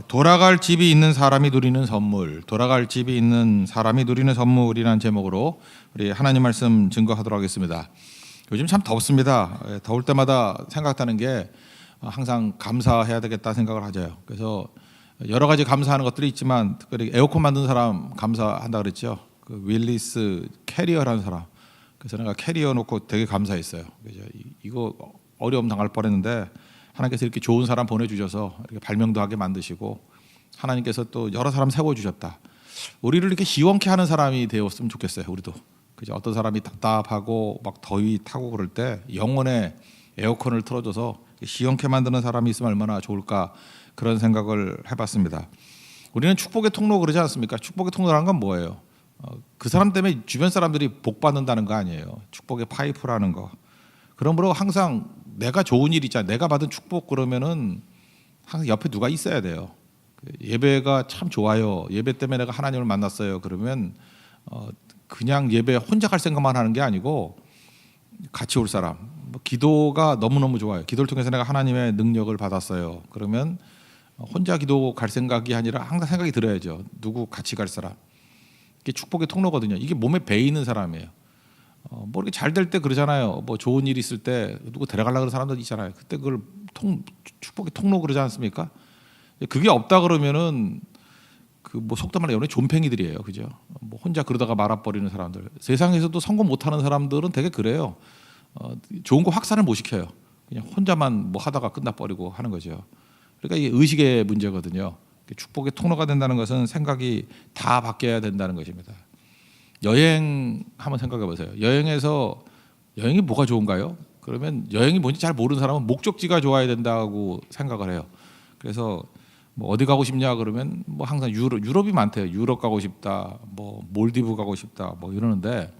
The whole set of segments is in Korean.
돌아갈 집이 있는 사람이 누리는 선물, 돌아갈 집이 있는 사람이 누리는 선물이라는 제목으로 우리 하나님 말씀 증거하도록 하겠습니다. 요즘 참 덥습니다. 더울 때마다 생각하는 게 항상 감사해야 되겠다 생각을 하죠. 그래서 여러 가지 감사하는 것들이 있지만 특별히 에어컨 만든 사람 감사한다 그랬죠. 그 윌리스 캐리어라는 사람. 그래서 내가 캐리어 놓고 되게 감사했어요. 그죠? 이거 어려움 당할 뻔했는데 하나님께서 이렇게 좋은 사람 보내주셔서 이렇게 발명도 하게 만드시고 하나님께서 또 여러 사람 세워주셨다. 우리를 이렇게 시원케 하는 사람이 되었으면 좋겠어요. 우리도. 그죠? 어떤 사람이 답답하고 막 더위 타고 그럴 때 영혼의 에어컨을 틀어줘서 시원케 만드는 사람이 있으면 얼마나 좋을까 그런 생각을 해봤습니다. 우리는 축복의 통로 그러지 않습니까? 축복의 통로라는 건 뭐예요? 그 사람 때문에 주변 사람들이 복 받는다는 거 아니에요. 축복의 파이프라는 거. 그러므로 항상 내가 좋은 일 있잖아요. 내가 받은 축복 그러면은 항상 옆에 누가 있어야 돼요. 예배가 참 좋아요. 예배 때문에 내가 하나님을 만났어요. 그러면 그냥 예배 혼자 갈 생각만 하는 게 아니고 같이 올 사람. 기도가 너무너무 좋아요. 기도를 통해서 내가 하나님의 능력을 받았어요. 그러면 혼자 기도 갈 생각이 아니라 항상 생각이 들어야죠. 누구 같이 갈 사람. 이게 축복의 통로거든요. 이게 몸에 배 있는 사람이에요. 뭐 이렇게 잘 될 때 그러잖아요. 뭐 좋은 일 있을 때 누구 데려가려고 그러는 사람들 있잖아요. 그때 그걸 축복의 통로 그러지 않습니까? 그게 없다 그러면은 그 뭐 속담 말로 연애 존팽이들이에요. 그죠? 뭐 혼자 그러다가 말아버리는 사람들. 세상에서도 성공 못하는 사람들은 되게 그래요. 좋은 거 확산을 못 시켜요. 그냥 혼자만 뭐 하다가 끝나버리고 하는 거죠. 그러니까 이게 의식의 문제거든요. 축복의 통로가 된다는 것은 생각이 다 바뀌어야 된다는 것입니다. 여행 한번 생각해 보세요. 여행이 뭐가 좋은가요? 그러면 여행이 뭔지 잘 모르는 사람은 목적지가 좋아야 된다고 생각을 해요. 그래서 뭐 어디 가고 싶냐 그러면 뭐 항상 유럽이 많대요. 유럽 가고 싶다, 뭐 몰디브 가고 싶다, 뭐 이러는데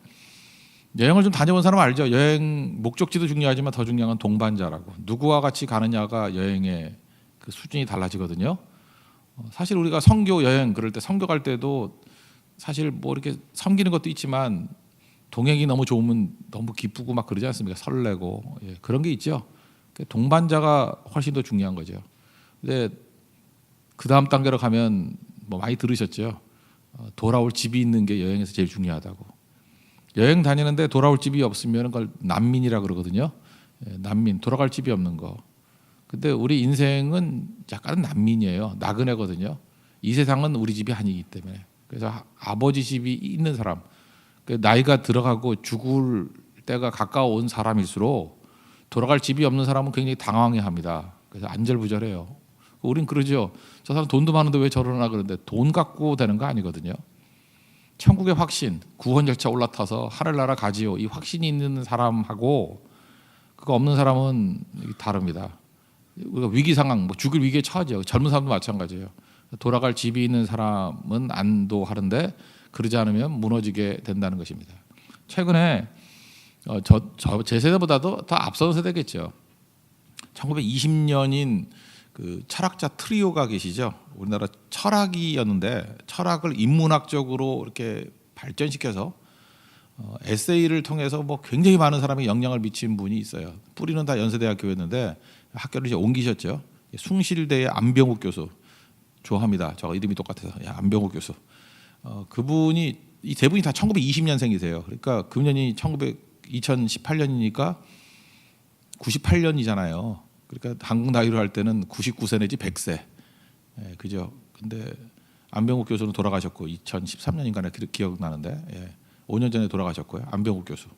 여행을 좀 다녀본 사람은 알죠. 여행 목적지도 중요하지만 더 중요한 건 동반자라고. 누구와 같이 가느냐가 여행의 그 수준이 달라지거든요. 사실 우리가 선교 여행 그럴 때 선교 갈 때도 사실 뭐 이렇게 섬기는 것도 있지만 동행이 너무 좋으면 너무 기쁘고 막 그러지 않습니까? 설레고 그런 게 있죠. 동반자가 훨씬 더 중요한 거죠. 근데 그 다음 단계로 가면 뭐 많이 들으셨죠. 돌아올 집이 있는 게 여행에서 제일 중요하다고. 여행 다니는데 돌아올 집이 없으면 그걸 난민이라 그러거든요. 난민, 돌아갈 집이 없는 거. 근데 우리 인생은 약간 난민이에요. 나그네거든요. 이 세상은 우리 집이 아니기 때문에. 그래서 아버지 집이 있는 사람, 나이가 들어가고 죽을 때가 가까워온 사람일수록 돌아갈 집이 없는 사람은 굉장히 당황해합니다. 그래서 안절부절해요. 우린 그러죠. 저 사람 돈도 많은데 왜 저러나 그러는데 돈 갖고 되는 거 아니거든요. 천국의 확신, 구원 절차 올라타서 하늘나라 가지요. 이 확신이 있는 사람하고 그거 없는 사람은 다릅니다. 우리가 위기 상황, 뭐 죽을 위기에 처하죠. 젊은 사람도 마찬가지예요. 돌아갈 집이 있는 사람은 안도하는데 그러지 않으면 무너지게 된다는 것입니다. 최근에 제 세대보다도 더 앞선 세대겠죠. 1920년인 그 철학자 트리오가 계시죠. 우리나라 철학이었는데 철학을 인문학적으로 이렇게 발전시켜서 에세이를 통해서 뭐 굉장히 많은 사람이 영향을 미친 분이 있어요. 뿌리는 다 연세대학교였는데 학교를 이제 옮기셨죠. 숭실대의 안병욱 교수. 좋아합니다. 저 이름이 똑같아서 안병욱 교수. 그분이 이 세 분이 다 1920년생이세요. 그러니까 금년이 2018년이니까 98년이잖아요. 그러니까 한국 나이로 할 때는 99세 내지 100세. 그죠? 근데 안병욱 교수는 돌아가셨고 2013년인가에 기억나는데 5년 전에 돌아가셨고요. 안병욱 교수.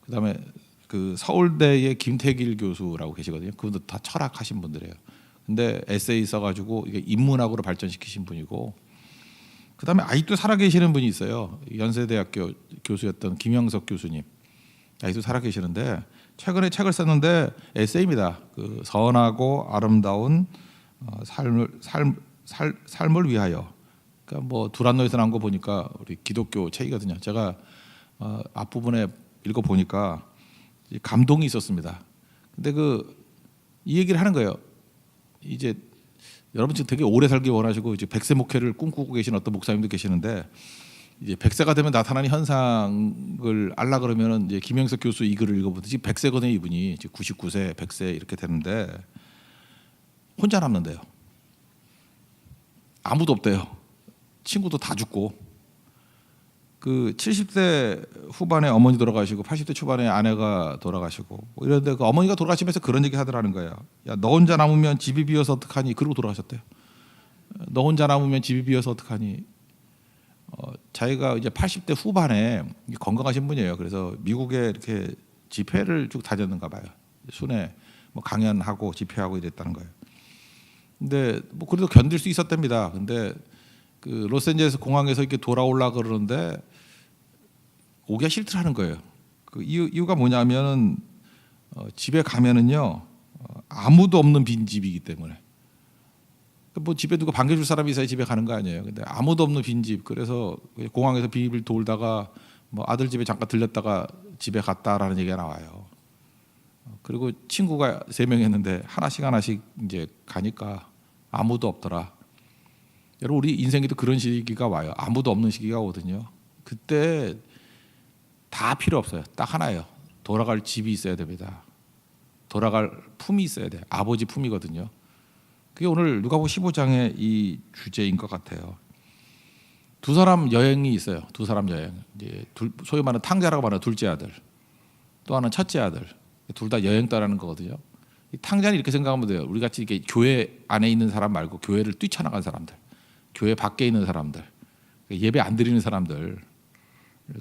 그다음에 그 서울대의 김태길 교수라고 계시거든요. 그분도 다 철학하신 분들이에요. 근데 에세이 써가지고 이게 인문학으로 발전시키신 분이고, 그다음에 아직도 살아계시는 분이 있어요. 연세대학교 교수였던 김영석 교수님. 아직도 살아계시는데 최근에 책을 썼는데 에세이입니다. 그 선하고 아름다운 삶을 위하여. 그러니까 뭐 두란노에서 나온 거 보니까 우리 기독교 책이거든요. 제가 앞부분에 읽어 보니까 감동이 있었습니다. 근데 이 얘기를 하는 거예요. 이제 여러분 지금 되게 오래 살기 원하시고 이제 100세 목회를 꿈꾸고 계신 어떤 목사님도 계시는데 이제 100세가 되면 나타나는 현상을 알라 그러면은 이제 김영석 교수 이 글을 읽어보듯이 지금 100세거든요. 이분이 이제 99세, 100세 이렇게 되는데 혼자 남는데요. 아무도 없대요. 친구도 다 죽고. 그 70대 후반에 어머니 돌아가시고 80대 초반에 아내가 돌아가시고 뭐 이런데 그 어머니가 돌아가시면서 그런 얘기 하더라는 거예요. 야, 너 혼자 남으면 집이 비어서 어떡하니? 그러고 돌아가셨대요. 너 혼자 남으면 집이 비어서 어떡하니? 자기가 이제 80대 후반에 건강하신 분이에요. 그래서 미국에 이렇게 집회를 쭉 다녔는가 봐요. 순회 뭐 강연하고 집회하고 이랬다는 거예요. 근데 뭐 그래도 견딜 수 있었답니다. 근데 그 로스앤젤레스 공항에서 이렇게 돌아올라 그러는데 오기가 싫더라는 거예요. 그 이유가 뭐냐면은 집에 가면은요 아무도 없는 빈 집이기 때문에 뭐 집에 누가 반겨줄 사람이 있어야 집에 가는 거 아니에요. 근데 아무도 없는 빈 집. 그래서 공항에서 비밀 돌다가 뭐 아들 집에 잠깐 들렸다가 집에 갔다라는 얘기가 나와요. 그리고 친구가 3명이었는데 하나씩 이제 가니까 아무도 없더라. 여러분 우리 인생에도 그런 시기가 와요. 아무도 없는 시기가 오거든요. 그때 다 필요 없어요. 딱 하나예요. 돌아갈 집이 있어야 됩니다. 돌아갈 품이 있어야 돼요. 아버지 품이거든요. 그게 오늘 누가복음 15장의 이 주제인 것 같아요. 두 사람 여행이 있어요. 두 사람 여행. 이제 소위 말하는 탕자라고 말하는 둘째 아들, 또 하나는 첫째 아들. 둘 다 여행 떠나는 거거든요. 이 탕자는 이렇게 생각하면 돼요. 우리 같이 이렇게 교회 안에 있는 사람 말고 교회를 뛰쳐나간 사람들, 교회 밖에 있는 사람들, 예배 안 드리는 사람들,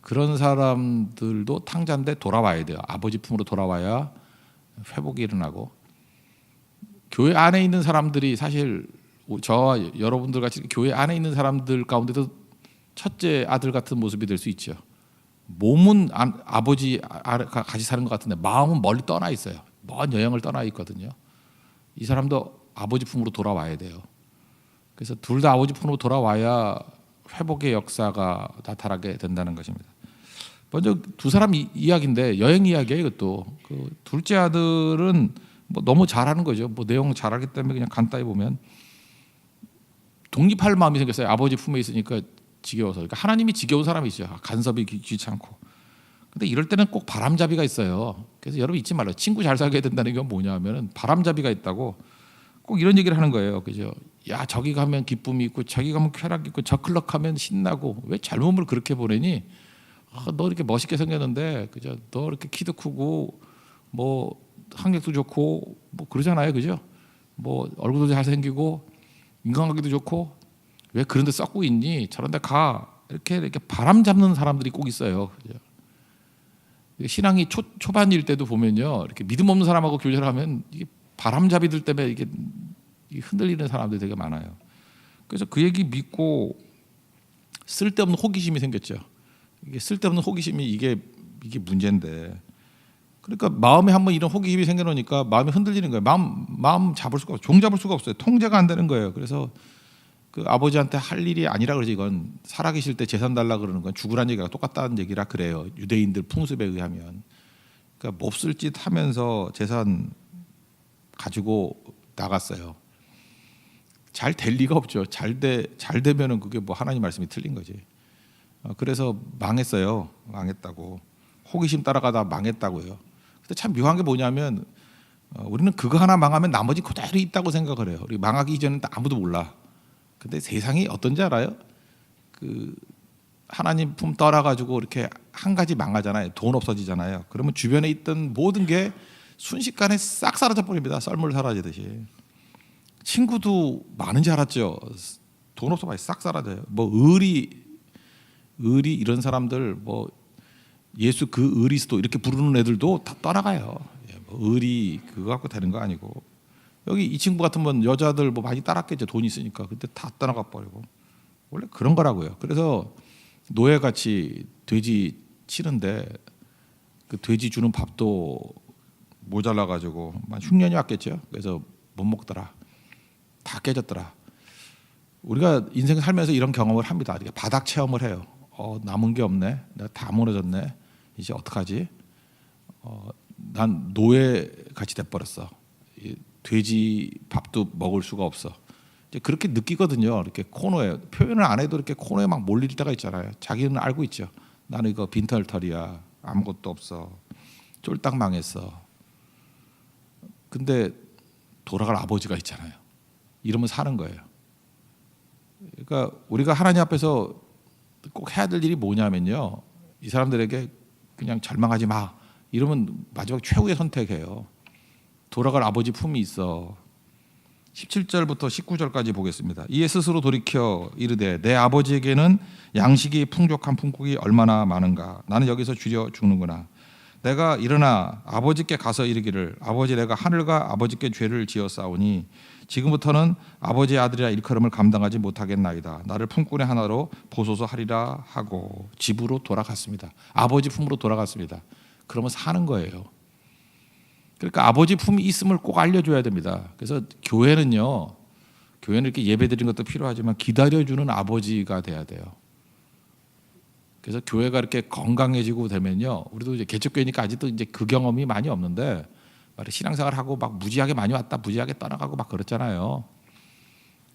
그런 사람들도 탕자인데 돌아와야 돼요. 아버지 품으로 돌아와야 회복이 일어나고. 교회 안에 있는 사람들이 사실 저와 여러분들 같이 교회 안에 있는 사람들 가운데도 첫째 아들 같은 모습이 될 수 있죠. 몸은 아버지가 같이 사는 것 같은데 마음은 멀리 떠나 있어요. 먼 여행을 떠나 있거든요. 이 사람도 아버지 품으로 돌아와야 돼요. 그래서 둘 다 아버지 품으로 돌아와야 회복의 역사가 나타나게 된다는 것입니다. 먼저 두 사람 이야기인데 여행 이야기예요. 이것도 그 둘째 아들은 뭐 너무 잘하는 거죠. 뭐 내용 잘 알기 때문에 그냥 간단히 보면 독립할 마음이 생겼어요. 아버지 품에 있으니까 지겨워서. 그러니까 하나님이 지겨운 사람이죠. 간섭이 귀찮고. 근데 이럴 때는 꼭 바람잡이가 있어요. 그래서 여러분 잊지 말아요. 친구 잘 사귀어야 된다는 게 뭐냐면은 바람잡이가 있다고 꼭 이런 얘기를 하는 거예요. 그죠? 야, 저기 가면 기쁨이 있고 저기 가면 쾌락이 있고 저 클럽 가면 신나고 왜 젊음을 그렇게 보내니? 너 이렇게 멋있게 생겼는데 그죠? 너 이렇게 키도 크고 뭐 학력도 좋고 뭐 그러잖아요. 그죠? 뭐 얼굴도 잘생기고 인간관계도 좋고 왜 그런 데 썩고 있니? 저런 데 가. 이렇게 바람 잡는 사람들이 꼭 있어요. 그죠? 신앙이 초반일 때도 보면요. 이렇게 믿음 없는 사람하고 교제를 하면 이게 바람잡이들 때문에 이게 흔들리는 사람들이 되게 많아요. 그래서 그 얘기 믿고 쓸데없는 호기심이 생겼죠. 이게 쓸데없는 호기심이 이게 문제인데. 그러니까 마음에 한번 이런 호기심이 생겨놓으니까 마음이 흔들리는 거예요. 마음 잡을 수가 없어요. 종 잡을 수가 없어요. 통제가 안 되는 거예요. 그래서 그 아버지한테 할 일이 아니라 그러지. 이건 살아계실 때 재산 달라 그러는 건 죽으란 얘기가 똑같다는 얘기라 그래요. 유대인들 풍습에 의하면. 그러니까 몹쓸 짓 하면서 재산 가지고 나갔어요. 잘 될 리가 없죠. 잘 되면은 그게 뭐 하나님 말씀이 틀린 거지. 그래서 망했어요. 망했다고. 호기심 따라가다 망했다고요. 근데 참 묘한 게 뭐냐면 우리는 그거 하나 망하면 나머지 그대로 있다고 생각을 해요. 우리 망하기 이전엔 아무도 몰라. 근데 세상이 어떤지 알아요? 그 하나님 품 떠나가지고 이렇게 한 가지 망하잖아요. 돈 없어지잖아요. 그러면 주변에 있던 모든 게 순식간에 싹 사라져 버립니다. 썰물 사라지듯이. 친구도 많은지 알았죠. 돈 없어봐야 싹 사라져요. 뭐 의리 이런 사람들 뭐 예수 그 의리스도 이렇게 부르는 애들도 다 떠나가요. 뭐 의리 그거 갖고 되는 거 아니고. 여기 이 친구 같으면 여자들 뭐 많이 따랐겠죠. 돈 있으니까. 그때 다 떠나가 버리고. 원래 그런 거라고요. 그래서 노예같이 돼지 치는데 그 돼지 주는 밥도 모자라 가지고 흉년이 왔겠죠. 그래서 못 먹더라. 다 깨졌더라. 우리가 인생 살면서 이런 경험을 합니다. 이렇게 바닥 체험을 해요. 남은 게 없네. 내가 다 무너졌네. 이제 어떡하지? 난 노예같이 돼버렸어. 돼지 밥도 먹을 수가 없어. 이제 그렇게 느끼거든요. 이렇게 코너에 표현을 안 해도 이렇게 코너에 막 몰릴 때가 있잖아요. 자기는 알고 있죠. 나는 이거 빈털털이야. 아무것도 없어. 쫄딱 망했어. 근데 돌아갈 아버지가 있잖아요. 이러면 사는 거예요. 그러니까 우리가 하나님 앞에서 꼭 해야 될 일이 뭐냐면요, 이 사람들에게 그냥 절망하지 마 이러면 마지막 최후의 선택이에요. 돌아갈 아버지 품이 있어. 17절부터 19절까지 보겠습니다. 이에 스스로 돌이켜 이르되 내 아버지에게는 양식이 풍족한 품국이 얼마나 많은가. 나는 여기서 줄여 죽는구나. 내가 일어나 아버지께 가서 이르기를 아버지 내가 하늘과 아버지께 죄를 지었사오니 지금부터는 아버지의 아들이라 일컬음을 감당하지 못하겠나이다. 나를 품꾼의 하나로 보소서 하리라 하고 집으로 돌아갔습니다. 아버지 품으로 돌아갔습니다. 그러면 사는 거예요. 그러니까 아버지 품이 있음을 꼭 알려줘야 됩니다. 그래서 교회는 이렇게 예배드리는 것도 필요하지만 기다려주는 아버지가 돼야 돼요. 그래서 교회가 이렇게 건강해지고 되면요, 우리도 이제 개척교회니까 아직도 이제 그 경험이 많이 없는데 신앙생활 하고 막 무지하게 많이 왔다 무지하게 떠나가고 막 그렇잖아요.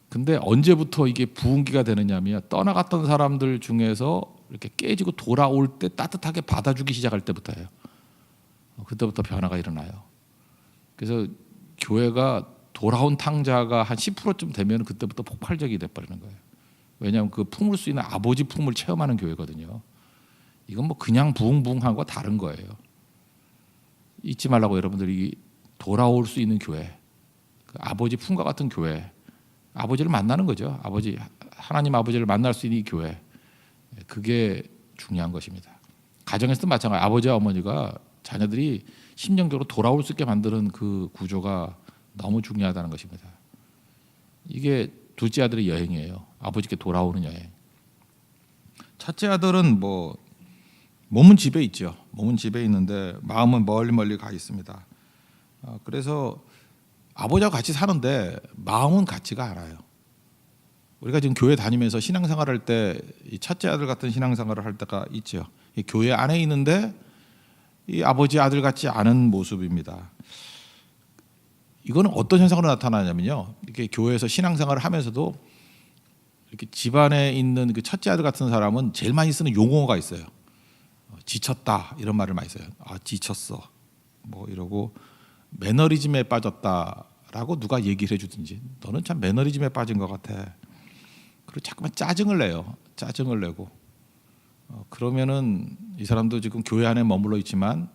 근데 언제부터 이게 부흥기가 되느냐면 떠나갔던 사람들 중에서 이렇게 깨지고 돌아올 때 따뜻하게 받아주기 시작할 때부터예요. 그때부터 변화가 일어나요. 그래서 교회가 돌아온 탕자가 한 10%쯤 되면 그때부터 폭발적이 돼버리는 거예요. 왜냐하면 그 품을 수 있는 아버지 품을 체험하는 교회거든요. 이건 뭐 그냥 부흥부흥한 거 다른 거예요. 잊지 말라고 여러분들이 돌아올 수 있는 교회, 아버지 품과 같은 교회, 아버지를 만나는 거죠. 하나님 아버지를 만날 수 있는 이 교회, 그게 중요한 것입니다. 가정에서도 마찬가지. 아버지와 어머니가 자녀들이 심령적으로 돌아올 수 있게 만드는 그 구조가 너무 중요하다는 것입니다. 이게 둘째 아들의 여행이에요. 아버지께 돌아오는 여행. 첫째 아들은 몸은 집에 있죠. 몸은 집에 있는데 마음은 멀리 가 있습니다. 그래서 아버지와 같이 사는데 마음은 같지가 않아요. 우리가 지금 교회 다니면서 신앙생활할 때 이 첫째 아들 같은 신앙생활을 할 때가 있죠. 이 교회 안에 있는데 이 아버지 아들 같지 않은 모습입니다. 이거는 어떤 현상으로 나타나냐면요, 이렇게 교회에서 신앙생활을 하면서도 이렇게 집안에 있는 그 첫째 아들 같은 사람은 제일 많이 쓰는 용어가 있어요. 지쳤다 이런 말을 많이 써요. 지쳤어 이러고 매너리즘에 빠졌다라고 누가 얘기를 해주든지 너는 참 매너리즘에 빠진 것 같아. 그리고 자꾸만 짜증을 내요. 짜증을 내고 그러면은 이 사람도 지금 교회 안에 머물러 있지만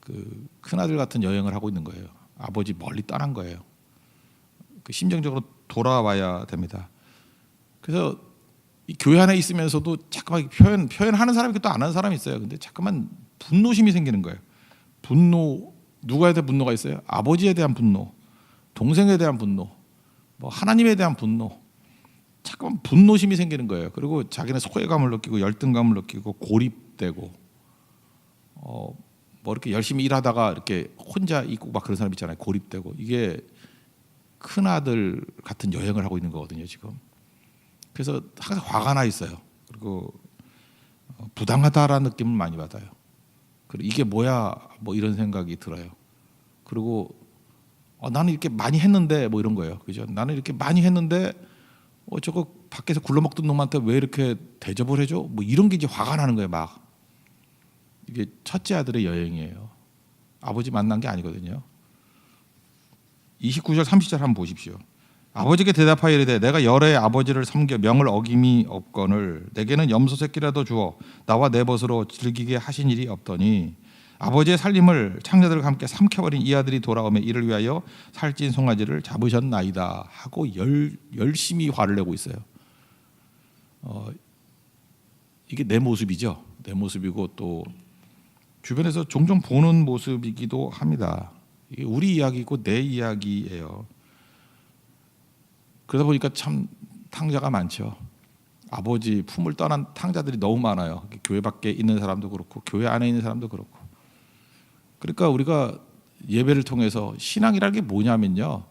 그 큰아들 같은 여행을 하고 있는 거예요. 아버지 멀리 떠난 거예요. 그 심정적으로 돌아와야 됩니다. 그래서 이 교회 안에 있으면서도 자꾸만 표현하는 사람이 또 안 하는 사람이 있어요. 근데 자꾸만 분노심이 생기는 거예요. 분노, 누구에 대한 분노가 있어요? 아버지에 대한 분노, 동생에 대한 분노, 하나님에 대한 분노. 자꾸만 분노심이 생기는 거예요. 그리고 자기는 소외감을 느끼고 열등감을 느끼고 고립되고 이렇게 열심히 일하다가 이렇게 혼자 있고 막 그런 사람 있잖아요. 고립되고. 이게 큰 아들 같은 여행을 하고 있는 거거든요, 지금. 그래서 항상 화가 나 있어요. 그리고 부당하다라는 느낌을 많이 받아요. 그리고 이게 뭐야, 이런 생각이 들어요. 그리고 나는 이렇게 많이 했는데 이런 거예요, 그죠? 나는 이렇게 많이 했는데 저거 밖에서 굴러먹던 놈한테 왜 이렇게 대접을 해줘? 이런 게 이제 화가 나는 거예요, 막. 이게 첫째 아들의 여행이에요. 아버지 만난 게 아니거든요. 29절 30절 한번 보십시오. 아버지께 대답하여 이르되 내가 여러 해 아버지를 섬겨 명을 어김이 없거늘 내게는 염소 새끼라도 주어 나와 내 벗으로 즐기게 하신 일이 없더니 아버지의 살림을 창녀들과 함께 삼켜버린 이 아들이 돌아오며 이를 위하여 살찐 송아지를 잡으셨나이다 하고 열심히 화를 내고 있어요. 이게 내 모습이죠. 내 모습이고 또 주변에서 종종 보는 모습이기도 합니다. 이게 우리 이야기고 내 이야기예요. 그러다 보니까 참 탕자가 많죠. 아버지 품을 떠난 탕자들이 너무 많아요. 교회 밖에 있는 사람도 그렇고 교회 안에 있는 사람도 그렇고. 그러니까 우리가 예배를 통해서 신앙이라는 게 뭐냐면요,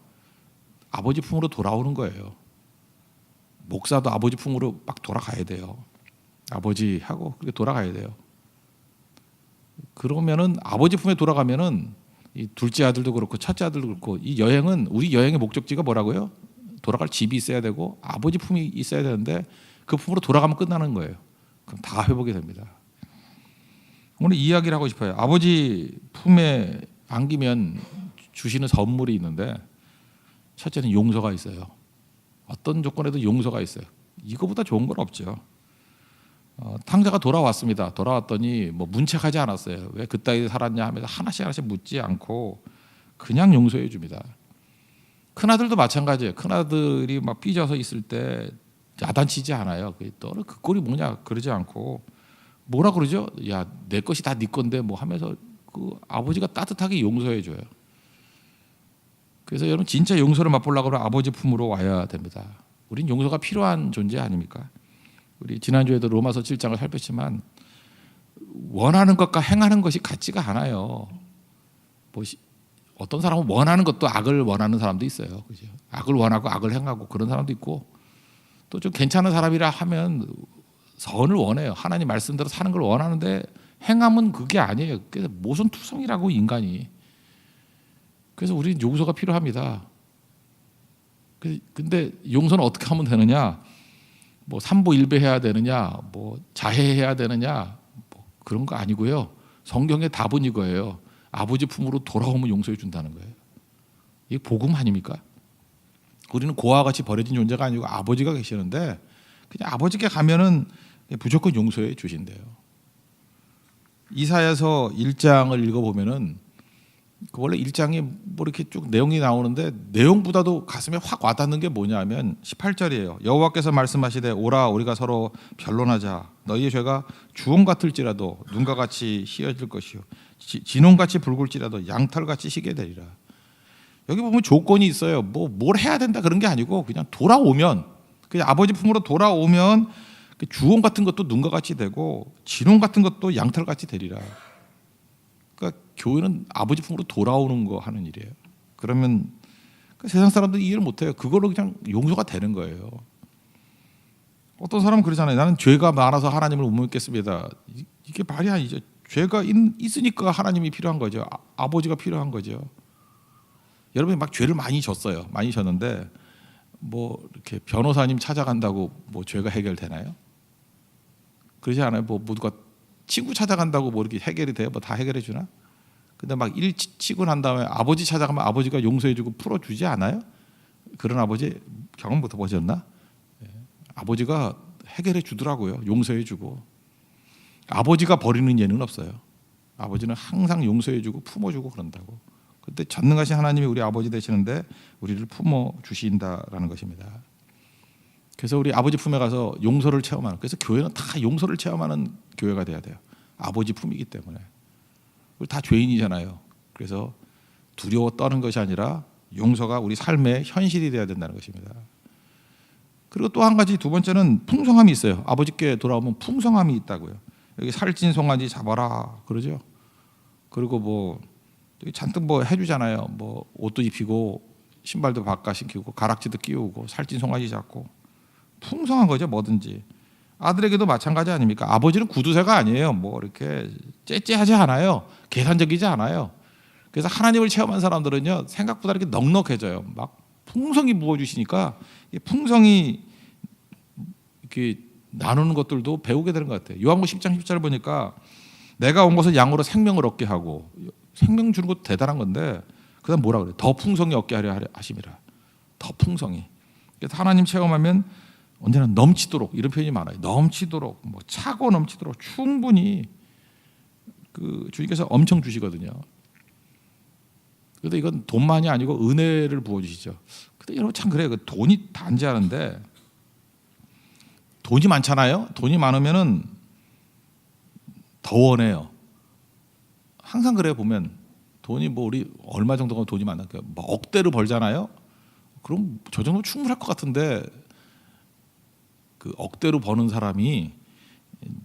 아버지 품으로 돌아오는 거예요. 목사도 아버지 품으로 막 돌아가야 돼요. 아버지하고 그렇게 돌아가야 돼요. 그러면은 아버지 품에 돌아가면은 이 둘째 아들도 그렇고 첫째 아들도 그렇고 이 여행은 우리 여행의 목적지가 뭐라고요? 돌아갈 집이 있어야 되고 아버지 품이 있어야 되는데 그 품으로 돌아가면 끝나는 거예요. 그럼 다 회복이 됩니다. 오늘 이야기를 하고 싶어요. 아버지 품에 안기면 주시는 선물이 있는데 첫째는 용서가 있어요. 어떤 조건에도 용서가 있어요. 이거보다 좋은 건 없죠. 탕자가 돌아왔습니다. 돌아왔더니 뭐 문책하지 않았어요. 왜 그따위 살았냐 하면서 하나씩 하나씩 묻지 않고 그냥 용서해 줍니다. 큰아들도 마찬가지예요. 큰아들이 막 삐져서 있을 때 야단치지 않아요. 너는 그 꼴이 뭐냐 그러지 않고 뭐라 그러죠? 야, 내 것이 다 네 건데 뭐 하면서 그 아버지가 따뜻하게 용서해 줘요. 그래서 여러분 진짜 용서를 맛보려고 하면 아버지 품으로 와야 됩니다. 우린 용서가 필요한 존재 아닙니까? 우리 지난주에도 로마서 7장을 살폈지만 원하는 것과 행하는 것이 같지가 않아요. 뭐 어떤 사람은 원하는 것도 악을 원하는 사람도 있어요. 그죠? 악을 원하고 악을 행하고 그런 사람도 있고 또 좀 괜찮은 사람이라 하면 선을 원해요. 하나님 말씀대로 사는 걸 원하는데 행함은 그게 아니에요. 그래서 모순투성이라고 인간이. 그래서 우리는 용서가 필요합니다. 근데 용서는 어떻게 하면 되느냐? 뭐 삼보일배 해야 되느냐? 뭐 자해해야 되느냐? 뭐 그런 거 아니고요. 성경의 답은 이거예요. 아버지 품으로 돌아오면 용서해 준다는 거예요. 이게 복음 아닙니까? 우리는 고아와 같이 버려진 존재가 아니고 아버지가 계시는데 그냥 아버지께 가면은 무조건 용서해 주신대요. 이사야서 1장을 읽어보면은 원래 1장이 뭐 이렇게 쭉 내용이 나오는데 내용보다도 가슴에 확 와닿는 게 뭐냐면 18절이에요. 여호와께서 말씀하시되 오라 우리가 서로 변론하자. 너희의 죄가 주홍 같을지라도 눈과 같이 희어질 것이요 진홍같이 붉을지라도 양털같이 희게 되리라. 여기 보면 조건이 있어요. 뭐 뭘 해야 된다 그런 게 아니고 그냥 돌아오면 그냥 아버지 품으로 돌아오면 주홍 같은 것도 눈과 같이 되고 진홍 같은 것도 양털같이 되리라. 그러니까 교회는 아버지 품으로 돌아오는 거 하는 일이에요. 그러면 세상 사람들이 이해를 못해요. 그걸로 그냥 용서가 되는 거예요. 어떤 사람은 그러잖아요. 나는 죄가 많아서 하나님을 못 믿겠습니다. 이게 말이 아니죠. 죄가 있으니까 하나님이 필요한 거죠. 아버지가 필요한 거죠. 여러분이 막 죄를 많이 졌어요. 많이 졌는데 뭐 이렇게 변호사님 찾아간다고 뭐 죄가 해결되나요? 그러지 않아요. 뭐 누가 친구 찾아간다고 뭐 이렇게 해결이 돼요? 뭐 다 해결해 주나? 근데 막 일 치고 난 다음에 아버지 찾아가면 아버지가 용서해주고 풀어주지 않아요? 그런 아버지 경험 못 해보셨나? 아버지가 해결해 주더라고요. 용서해주고. 아버지가 버리는 예는 없어요. 아버지는 항상 용서해주고 품어주고 그런다고. 그때 전능하신 하나님이 우리 아버지 되시는데 우리를 품어 주신다라는 것입니다. 그래서 우리 아버지 품에 가서 용서를 체험하는. 그래서 교회는 다 용서를 체험하는 교회가 돼야 돼요. 아버지 품이기 때문에. 우리 다 죄인이잖아요. 그래서 두려워 떠는 것이 아니라 용서가 우리 삶의 현실이 돼야 된다는 것입니다. 그리고 또 한 가지 두 번째는 풍성함이 있어요. 아버지께 돌아오면 풍성함이 있다고요. 여기 살찐 송아지 잡아라 그러죠. 그리고 뭐 잔뜩 뭐 해주잖아요. 뭐 옷도 입히고 신발도 바꿔 신기고 가락지도 끼우고 살찐 송아지 잡고 풍성한 거죠. 뭐든지. 아들에게도 마찬가지 아닙니까? 아버지는 구두쇠가 아니에요. 뭐 이렇게 째째하지 않아요. 계산적이지 않아요. 그래서 하나님을 체험한 사람들은요 생각보다 이렇게 넉넉해져요. 막 풍성히 부어주시니까 풍성이 이렇게 나누는 것들도 배우게 되는 것 같아요. 요한복음 10장 10절 보니까 내가 온 것은 양으로 생명을 얻게 하고 생명 주는 것도 대단한 건데 그다음 뭐라 그래요? 더 풍성히 얻게 하려 하심이라. 더 풍성히. 그래서 하나님 체험하면 언제나 넘치도록 이런 표현이 많아요. 넘치도록 뭐 차고 넘치도록 충분히 그 주님께서 엄청 주시거든요. 그런데 이건 돈만이 아니고 은혜를 부어주시죠. 근데 여러분 참 그래요. 그 돈이 단지하는데 돈이 많잖아요. 돈이 많으면은 더 원해요. 항상 그래요. 보면 돈이 뭐 우리 얼마 정도가 돈이 많을까요? 뭐 억대로 벌잖아요. 그럼 저 정도 충분할 것 같은데 그 억대로 버는 사람이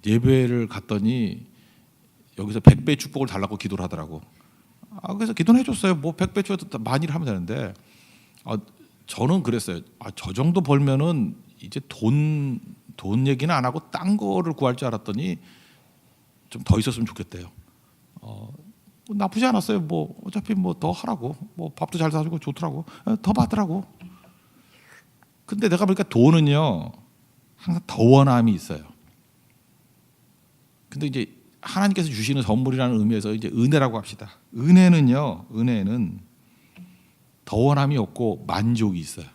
예배를 갔더니 여기서 100배 축복을 달라고 기도를 하더라고. 그래서 기도는 해줬어요. 뭐 100배 줘도 많이 하면 되는데 저는 그랬어요. 저 정도 벌면은 이제 돈 얘기는 안 하고 딴 거를 구할 줄 알았더니 좀 더 있었으면 좋겠대요. 나쁘지 않았어요. 뭐 어차피 뭐 더 하라고. 뭐 밥도 잘 사주고 좋더라고. 더 받더라고. 근데 내가 보니까 돈은요 항상 더 원함이 있어요. 근데 이제 하나님께서 주시는 선물이라는 의미에서 이제 은혜라고 합시다. 은혜는 더 원함이 없고 만족이 있어요.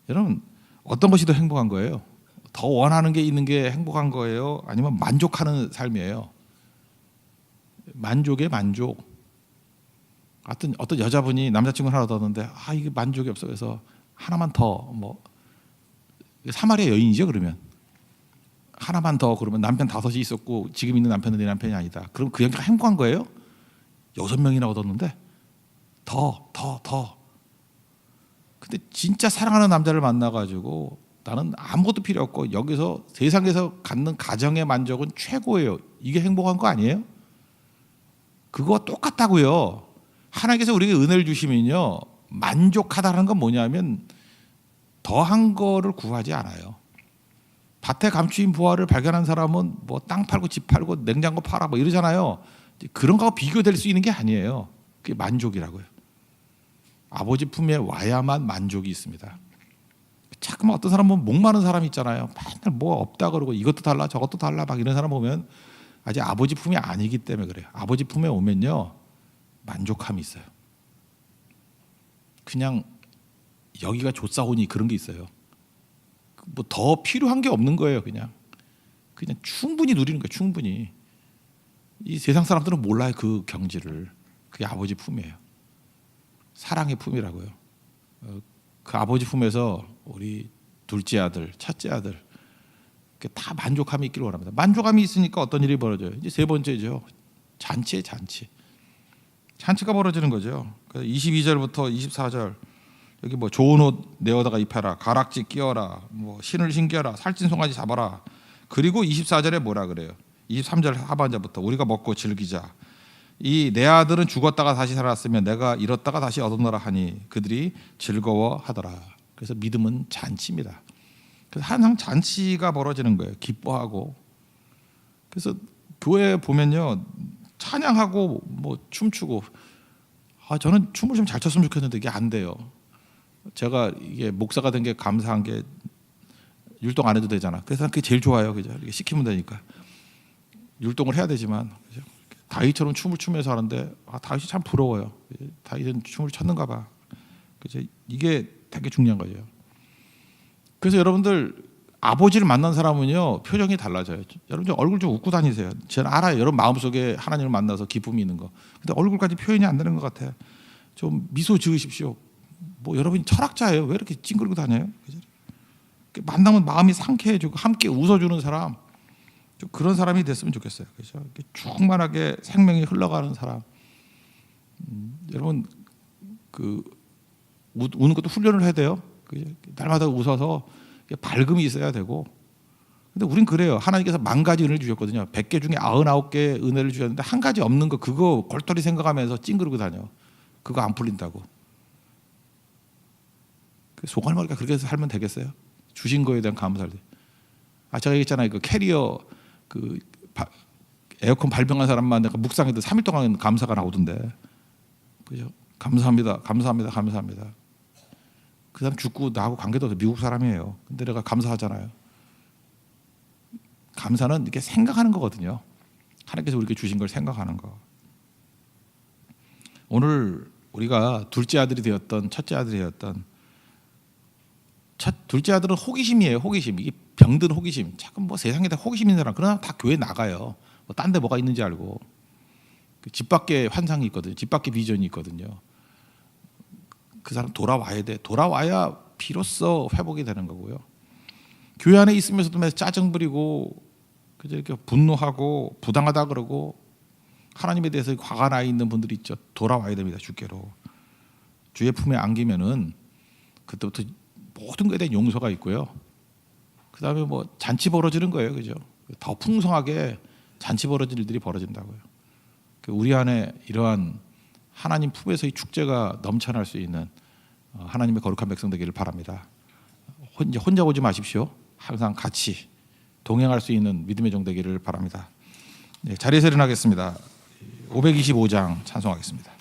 여러분 어떤 것이 더 행복한 거예요? 더 원하는 게 있는 게 행복한 거예요? 아니면 만족하는 삶이에요? 만족의 만족. 어떤 여자분이 남자친구를 하나 더 얻었는데 이게 만족이 없어. 그래서 하나만 더 사마리아 여인이죠. 그러면 하나만 더, 그러면 남편 5이 있었고 지금 있는 남편은 내 남편이 아니다. 그럼 그 여자가 행복한 거예요? 6명이나 얻었는데 더. 근데 진짜 사랑하는 남자를 만나가지고 나는 아무것도 필요 없고 여기서 세상에서 갖는 가정의 만족은 최고예요. 이게 행복한 거 아니에요? 그거 똑같다고요. 하나님께서 우리에게 은혜를 주시면요, 만족하다는 건 뭐냐면 더한 거를 구하지 않아요. 밭에 감추인 부화를 발견한 사람은 뭐 땅 팔고 집 팔고 냉장고 팔아 뭐 이러잖아요. 그런 거하고 비교될 수 있는 게 아니에요. 그게 만족이라고요. 아버지 품에 와야만 만족이 있습니다. 자꾸만 어떤 사람은 목마른 사람 있잖아요. 맨날 뭐 없다 그러고 이것도 달라 저것도 달라 막 이런 사람 보면 아직 아버지 품이 아니기 때문에 그래요. 아버지 품에 오면요, 만족함이 있어요. 그냥 여기가 좋사오니 그런 게 있어요. 뭐 더 필요한 게 없는 거예요. 그냥 충분히 누리는 거예요. 충분히. 이 세상 사람들은 몰라요. 그 경지를. 그게 아버지 품이에요. 사랑의 품이라고요. 그 아버지 품에서 우리 둘째 아들, 첫째 아들 다 만족함이 있기를 원합니다. 만족함이 있으니까 어떤 일이 벌어져요? 이제 세 번째죠. 잔치의 잔치. 잔치가 벌어지는 거죠. 22절부터 24절 여기 뭐 좋은 옷 내어다가 입혀라, 가락지 끼워라, 뭐 신을 신겨라, 살찐 송아지 잡아라. 그리고 24절에 뭐라 그래요? 23절 하반절부터 우리가 먹고 즐기자. 이 내 아들은 죽었다가 다시 살았으면 내가 잃었다가 다시 얻었노라 하니 그들이 즐거워하더라. 그래서 믿음은 잔치입니다. 그래서 항상 잔치가 벌어지는 거예요. 기뻐하고. 그래서 교회 보면요, 찬양하고 뭐 춤추고. 저는 춤을 좀 잘 췄으면 좋겠는데 이게 안 돼요. 제가 이게 목사가 된 게 감사한 게 율동 안 해도 되잖아. 그래서 그게 제일 좋아요. 그죠? 이렇게 시키면 되니까. 율동을 해야 되지만, 그죠? 다윗처럼 춤을 추면서 하는데 다윗이 참 부러워요. 다윗은 춤을 췄는가 봐. 그죠? 이게 되게 중요한 거죠. 그래서 여러분들 아버지를 만난 사람은요, 표정이 달라져요. 여러분 얼굴 좀 웃고 다니세요. 저는 알아요. 여러분 마음속에 하나님을 만나서 기쁨이 있는 거. 근데 얼굴까지 표현이 안 되는 것 같아. 좀 미소 지으십시오. 뭐 여러분이 철학자예요. 왜 이렇게 찡그리고 다녀요? 그죠? 만나면 마음이 상쾌해지고 함께 웃어주는 사람, 좀 그런 사람이 됐으면 좋겠어요. 그렇죠? 충만하게 생명이 흘러가는 사람. 여러분 우는 것도 훈련을 해야 돼요. 그죠? 날마다 웃어서 밝음이 있어야 되고. 근데 우린 그래요. 하나님께서 10,000가지 은혜를 주셨거든요. 100개 중에 99개의 은혜를 주셨는데 한 가지 없는 거 그거 골똘히 생각하면서 찡그리고 다녀. 그거 안 풀린다고. 소갈머리가 그렇게 해서 살면 되겠어요? 주신 거에 대한 감사를. 제가 얘기했잖아요. 그 캐리어 에어컨 발병한 사람만 내가 묵상해도 3일 동안 감사가 나오던데. 그죠? 감사합니다. 그 사람 죽고 나하고 관계도 없어요. 미국 사람이에요. 근데 내가 감사하잖아요. 감사는 이렇게 생각하는 거거든요. 하나님께서 우리에게 주신 걸 생각하는 거. 오늘 우리가 둘째 아들이 되었던 첫째 아들이 되었던 둘째 아들은 호기심이에요. 호기심. 이게 병든 호기심. 자꾸 뭐 세상에 다 호기심 있는 사람, 그러나 다 교회 나가요. 뭐 딴 데 뭐가 있는지 알고. 집 밖에 환상이 있거든요. 집 밖에 비전이 있거든요. 그 사람 돌아와야 돼. 돌아와야 비로소 회복이 되는 거고요. 교회 안에 있으면서도 매 짜증 부리고 이렇게 분노하고 부당하다 그러고 하나님에 대해서 화가 나 있는 분들이 있죠. 돌아와야 됩니다. 주께로. 주의 품에 안기면은 그때부터 모든 것에 대한 용서가 있고요. 그 다음에 뭐 잔치 벌어지는 거예요. 그죠? 더 풍성하게 잔치 벌어질 일들이 벌어진다고요. 우리 안에 이러한 하나님 품에서의 축제가 넘쳐날 수 있는 하나님의 거룩한 백성 되기를 바랍니다. 혼자 오지 마십시오. 항상 같이 동행할 수 있는 믿음의 종 되기를 바랍니다. 네, 자리에서 일어나겠습니다. 525장 찬송하겠습니다.